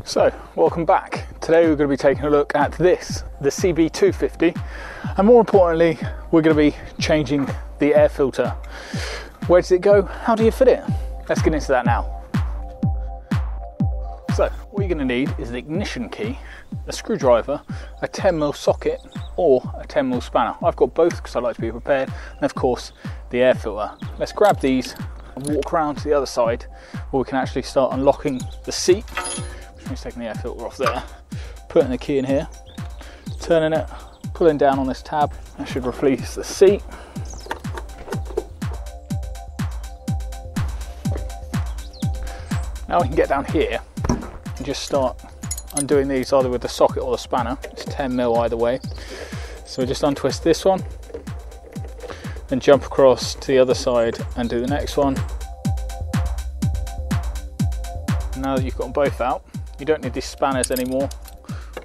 So, welcome back. Today we're going to be taking a look at this, the CB250, and more importantly, we're going to be changing the air filter. Where does it go? How do you fit it? Let's get into that now. So, what you're going to need is an ignition key, a screwdriver, a 10mm socket, or a 10mm spanner. I've got both because I like to be prepared, and of course, the air filter. Let's grab these and walk around to the other side where we can actually start unlocking the seat. Just taking the air filter off there, putting the key in here, turning it, pulling down on this tab. That should release the seat. Now we can get down here and just start undoing these either with the socket or the spanner. It's 10mm either way. So we just untwist this one, then jump across to the other side and do the next one. Now that you've got them both out, you don't need these spanners anymore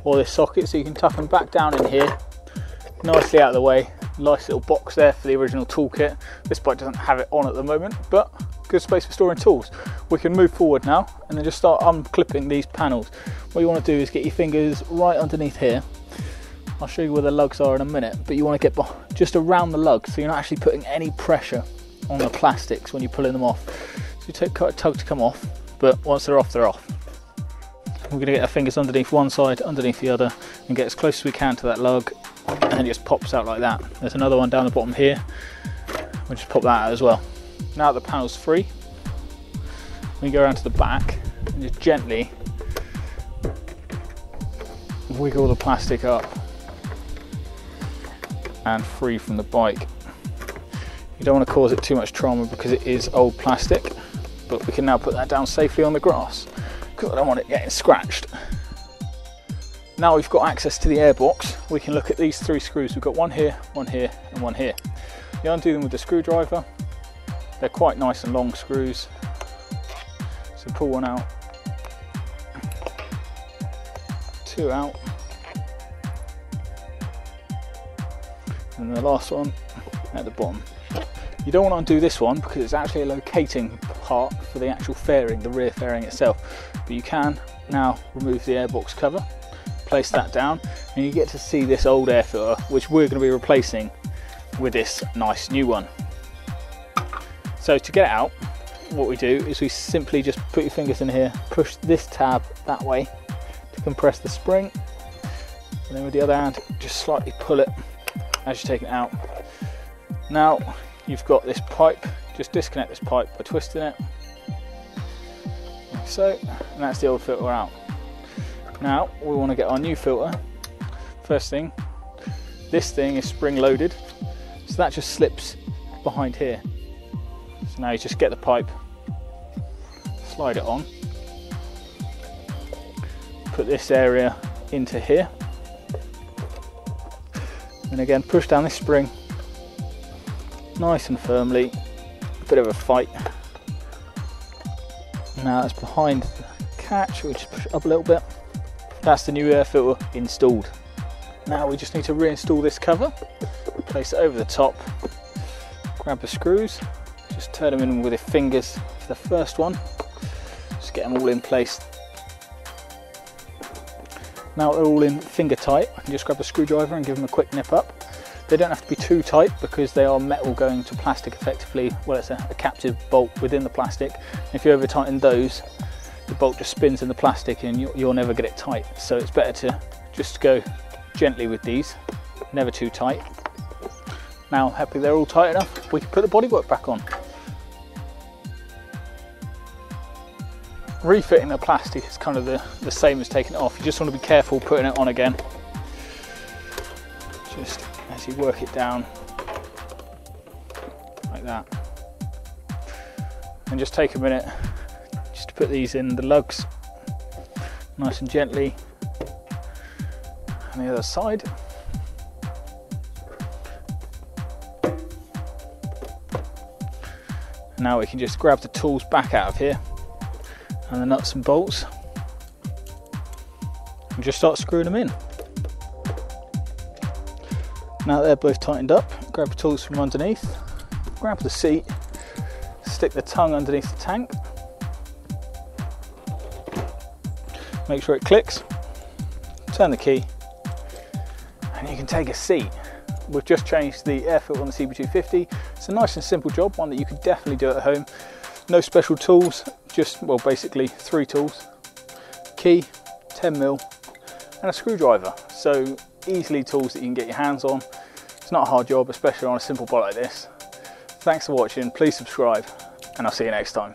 or this socket, so you can tuck them back down in here, nicely out of the way. Nice little box there for the original toolkit. This bike doesn't have it on at the moment, but good space for storing tools. We can move forward now and then just start unclipping these panels. What you want to do is get your fingers right underneath here. I'll show you where the lugs are in a minute, but you want to get just around the lugs so you're not actually putting any pressure on the plastics when you're pulling them off. So you take quite a tug to come off, but once they're off, they're off. We're going to get our fingers underneath one side, underneath the other, and get as close as we can to that lug, and then it just pops out like that. There's another one down the bottom here. We'll just pop that out as well. Now that the panel's free, we go around to the back and just gently wiggle the plastic up and free from the bike. You don't want to cause it too much trauma because it is old plastic, but we can now put that down safely on the grass because I don't want it getting scratched. Now we've got access to the airbox, we can look at these three screws. We've got one here, and one here. You undo them with the screwdriver. They're quite nice and long screws. So pull one out, two out, and the last one at the bottom. You don't want to undo this one because it's actually a locating part for the actual fairing, the rear fairing itself. But you can now remove the airbox cover, place that down, and you get to see this old air filter, which we're going to be replacing with this nice new one. So to get it out, what we do is we simply just put your fingers in here, push this tab that way to compress the spring, and then with the other hand just slightly pull it as you're taking it out. Now you've got this pipe, just disconnect this pipe by twisting it like so, and that's the old filter out. Now we want to get our new filter. First thing, this thing is spring loaded, so that just slips behind here. So now you just get the pipe, slide it on, put this area into here, and again push down this spring nice and firmly, a bit of a fight. Now it's behind the catch, we'll just push it up a little bit. That's the new air filter installed. Now we just need to reinstall this cover, place it over the top, grab the screws, just turn them in with your fingers for the first one, just get them all in place. Now they're all in finger tight, I can just grab a screwdriver and give them a quick nip up. They don't have to be too tight because they are metal going to plastic effectively. Well, it's a captive bolt within the plastic. If you over tighten those, the bolt just spins in the plastic and you'll never get it tight. So it's better to just go gently with these, never too tight. Now, happy they're all tight enough, we can put the bodywork back on. Refitting the plastic is kind of the same as taking it off. You just want to be careful putting it on again. Just as you work it down like that, and just take a minute just to put these in the lugs nice and gently, and the other side. Now we can just grab the tools back out of here and the nuts and bolts and just start screwing them in. Now they're both tightened up, grab the tools from underneath, grab the seat, stick the tongue underneath the tank, make sure it clicks, turn the key, and you can take a seat. We've just changed the air filter on the CB250. It's a nice and simple job, one that you could definitely do at home. No special tools, just, well, basically 3 tools, key, 10mm, and a screwdriver. So easily tools that you can get your hands on. It's not a hard job, especially on a simple bike like this. Thanks for watching, please subscribe, and I'll see you next time.